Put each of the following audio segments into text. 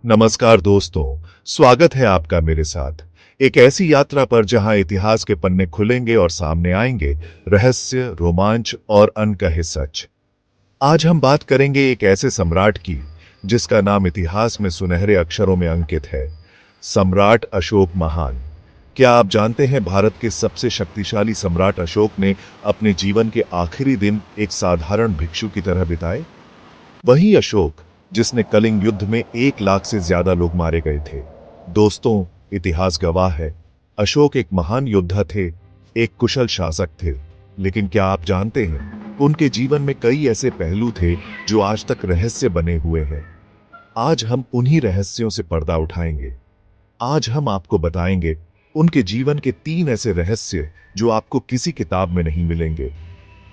नमस्कार दोस्तों, स्वागत है आपका मेरे साथ एक ऐसी यात्रा पर जहां इतिहास के पन्ने खुलेंगे और सामने आएंगे रहस्य, रोमांच और अनकहे सच। आज हम बात करेंगे एक ऐसे सम्राट की जिसका नाम इतिहास में सुनहरे अक्षरों में अंकित है, सम्राट अशोक महान। क्या आप जानते हैं भारत के सबसे शक्तिशाली सम्राट अशोक ने अपने जीवन के आखिरी दिन एक साधारण भिक्षु की तरह बिताए? वही अशोक जिसने कलिंग युद्ध में 1 लाख से ज्यादा लोग मारे गए थे। दोस्तों, इतिहास गवाह है, अशोक एक महान योद्धा थे, एक कुशल शासक थे। लेकिन क्या आप जानते हैं, उनके जीवन में कई ऐसे पहलू थे जो आज तक रहस्य बने हुए हैं। आज हम उन्हीं रहस्यों से पर्दा उठाएंगे। आज हम आपको बताएंगे उनके जीवन के 3 ऐसे रहस्य जो आपको किसी किताब में नहीं मिलेंगे।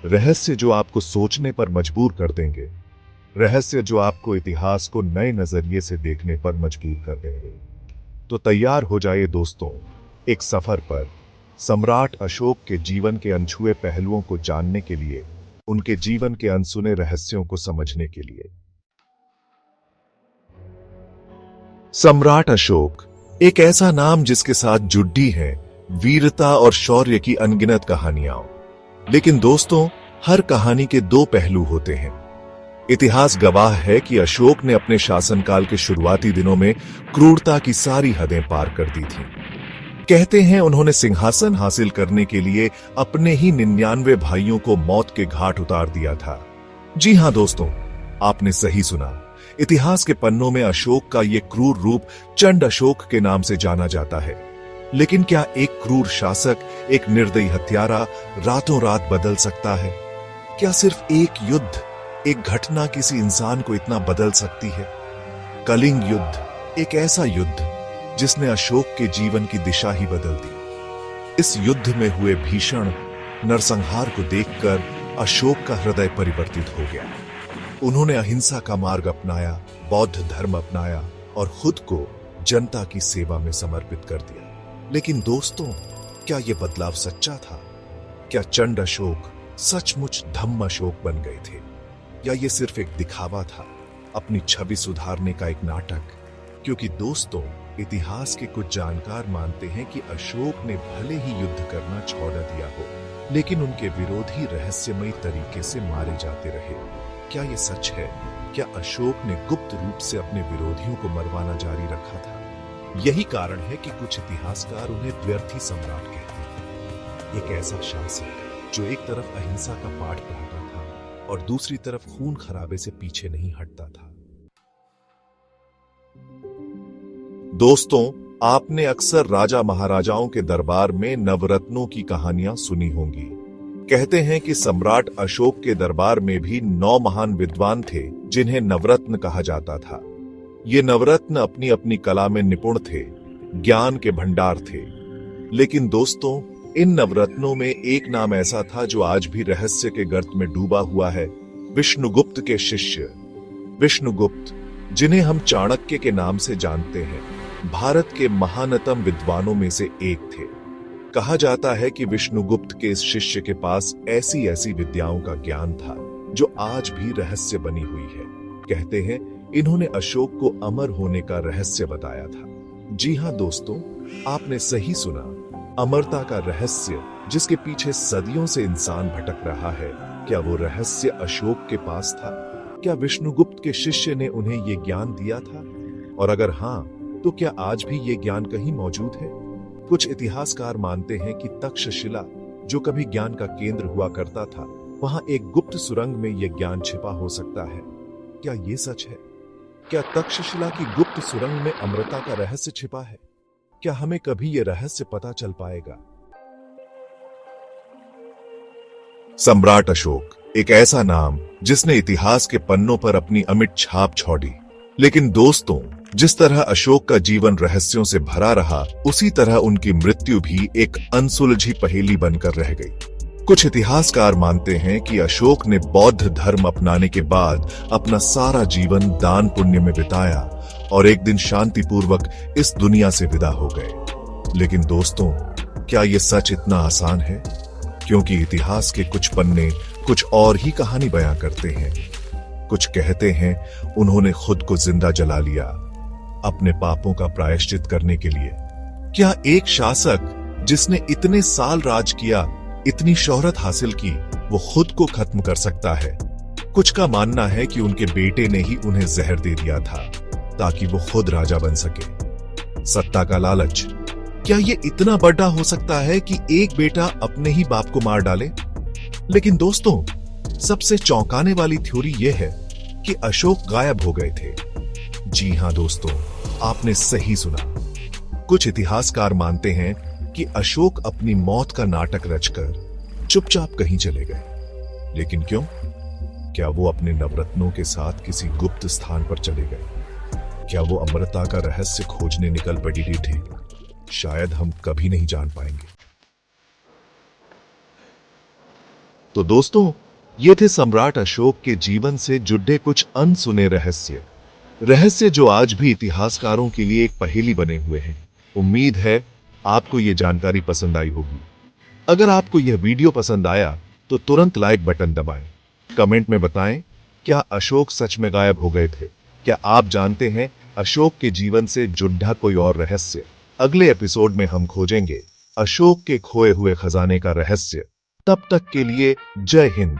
रहस्य जो आपको सोचने पर मजबूर कर देंगे। रहस्य जो आपको इतिहास को नए नजरिए से देखने पर मजबूर कर देंगे। तो तैयार हो जाइए दोस्तों, एक सफर पर सम्राट अशोक के जीवन के अनछुए पहलुओं को जानने के लिए, उनके जीवन के अनसुने रहस्यों को समझने के लिए। सम्राट अशोक एक ऐसा नाम जिसके साथ जुड़ी है वीरता और शौर्य की अनगिनत कहानियां। लेकिन दोस्तों, हर कहानी के 2 पहलू होते हैं। इतिहास गवाह है कि अशोक ने अपने शासनकाल के शुरुआती दिनों में क्रूरता की सारी हदें पार कर दी थीं। कहते हैं उन्होंने सिंहासन हासिल करने के लिए अपने ही 99 भाइयों को मौत के घाट उतार दिया था। जी हां दोस्तों, आपने सही सुना। इतिहास के पन्नों में अशोक का यह क्रूर रूप चंड अशोक के नाम से जाना जाता है। लेकिन क्या एक क्रूर शासक, एक निर्दयी हत्यारा रातों रात बदल सकता है? क्या सिर्फ एक युद्ध, एक घटना किसी इंसान को इतना बदल सकती है? कलिंग युद्ध एक ऐसा युद्ध जिसने अशोक के जीवन की दिशा ही बदल दी। इस युद्ध में हुए भीषण नरसंहार को देखकर अशोक का हृदय परिवर्तित हो गया। उन्होंने अहिंसा का मार्ग अपनाया, बौद्ध धर्म अपनाया और खुद को जनता की सेवा में समर्पित कर दिया। लेकिन दोस्तों, क्या यह बदलाव सच्चा था? क्या चंड अशोक सचमुच धम्म अशोक बन गए थे, या ये सिर्फ एक दिखावा था, अपनी छवि सुधारने का एक नाटक? क्योंकि दोस्तों, इतिहास के कुछ जानकार मानते हैं कि अशोक ने भले ही युद्ध करना छोड़ दिया हो, लेकिन उनके विरोधी रहस्यमयी तरीके से मारे जाते रहे। क्या ये सच है? क्या अशोक ने गुप्त रूप से अपने विरोधियों को मरवाना जारी रखा था? यही कारण है कि कुछ इतिहासकार उन्हें द्व्यर्थी सम्राट कहते हैं। एक ऐसा शासक जो एक तरफ अहिंसा का पाठ पढ़ाता था और दूसरी तरफ खून खराबे से पीछे नहीं हटता था। दोस्तों, आपने अक्सर राजा महाराजाओं के दरबार में नवरत्नों की कहानियां सुनी होंगी। कहते हैं कि सम्राट अशोक के दरबार में भी 9 महान विद्वान थे जिन्हें नवरत्न कहा जाता था। ये नवरत्न अपनी अपनी कला में निपुण थे, ज्ञान के भंडार थे। लेकिन दोस्तों, इन नवरत्नों में एक नाम ऐसा था जो आज भी रहस्य के गर्त में डूबा हुआ है। विष्णुगुप्त के शिष्य विष्णुगुप्त, जिन्हें हम चाणक्य के नाम से जानते हैं, भारत के महानतम विद्वानों में से एक थे। कहा जाता है कि विष्णुगुप्त के इस शिष्य के पास ऐसी ऐसी विद्याओं का ज्ञान था जो आज भी रहस्य बनी हुई है। कहते हैं इन्होंने अशोक को अमर होने का रहस्य बताया था। जी हां दोस्तों, आपने सही सुना, अमरता का रहस्य, जिसके पीछे सदियों से इंसान भटक रहा है। क्या वो रहस्य अशोक के पास था? क्या विष्णुगुप्त के शिष्य ने उन्हें ये ज्ञान दिया था? और अगर हां, तो क्या आज भी ये ज्ञान कहीं मौजूद है? कुछ इतिहासकार मानते हैं कि तक्षशिला, जो कभी ज्ञान का केंद्र हुआ करता था, वहां एक गुप्त सुरंग में यह ज्ञान छिपा हो सकता है। क्या ये सच है? क्या तक्षशिला की गुप्त सुरंग में अमरता का रहस्य छिपा है? क्या हमें कभी यह रहस्य पता चल पाएगा? सम्राट अशोक एक ऐसा नाम जिसने इतिहास के पन्नों पर अपनी अमिट छाप छोड़ी। लेकिन दोस्तों, जिस तरह अशोक का जीवन रहस्यों से भरा रहा, उसी तरह उनकी मृत्यु भी एक अनसुलझी पहेली बनकर रह गई। कुछ इतिहासकार मानते हैं कि अशोक ने बौद्ध धर्म अपनाने के बाद अपना सारा जीवन दान पुण्य में बिताया और एक दिन शांतिपूर्वक इस दुनिया से विदा हो गए। लेकिन दोस्तों, क्या यह सच इतना आसान है? क्योंकि इतिहास के कुछ पन्ने कुछ और ही कहानी बयां करते हैं। कुछ कहते हैं उन्होंने खुद को जिंदा जला लिया, अपने पापों का प्रायश्चित करने के लिए। क्या एक शासक जिसने इतने साल राज किया, इतनी शोहरत हासिल की, वो खुद को खत्म कर सकता है? कुछ का मानना है कि उनके बेटे ने ही उन्हें जहर दे दिया था ताकि वो खुद राजा बन सके। सत्ता का लालच, क्या ये इतना बड़ा हो सकता है कि एक बेटा अपने ही बाप को मार डाले? लेकिन दोस्तों, सबसे चौंकाने वाली थ्योरी यह है कि अशोक गायब हो गए थे। जी हां दोस्तों, आपने सही सुना। कुछ इतिहासकार मानते हैं कि अशोक अपनी मौत का नाटक रचकर चुपचाप कहीं चले गए। लेकिन क्यों? क्या वो अपने नवरत्नों के साथ किसी गुप्त स्थान पर चले गए? क्या वो अमृता का रहस्य खोजने निकल पड़ी थे? शायद हम कभी नहीं जान पाएंगे। तो दोस्तों, ये थे सम्राट अशोक के जीवन से जुड़े कुछ अनसुने रहस्य जो आज भी इतिहासकारों के लिए एक पहेली बने हुए हैं। उम्मीद है आपको ये जानकारी पसंद आई होगी। अगर आपको यह वीडियो पसंद आया तो तुरंत लाइक बटन दबाएं। कमेंट में बताएं, क्या अशोक सच में गायब हो गए थे? क्या आप जानते हैं अशोक के जीवन से जुड़ा कोई और रहस्य? अगले एपिसोड में हम खोजेंगे अशोक के खोए हुए खजाने का रहस्य। तब तक के लिए जय हिंद।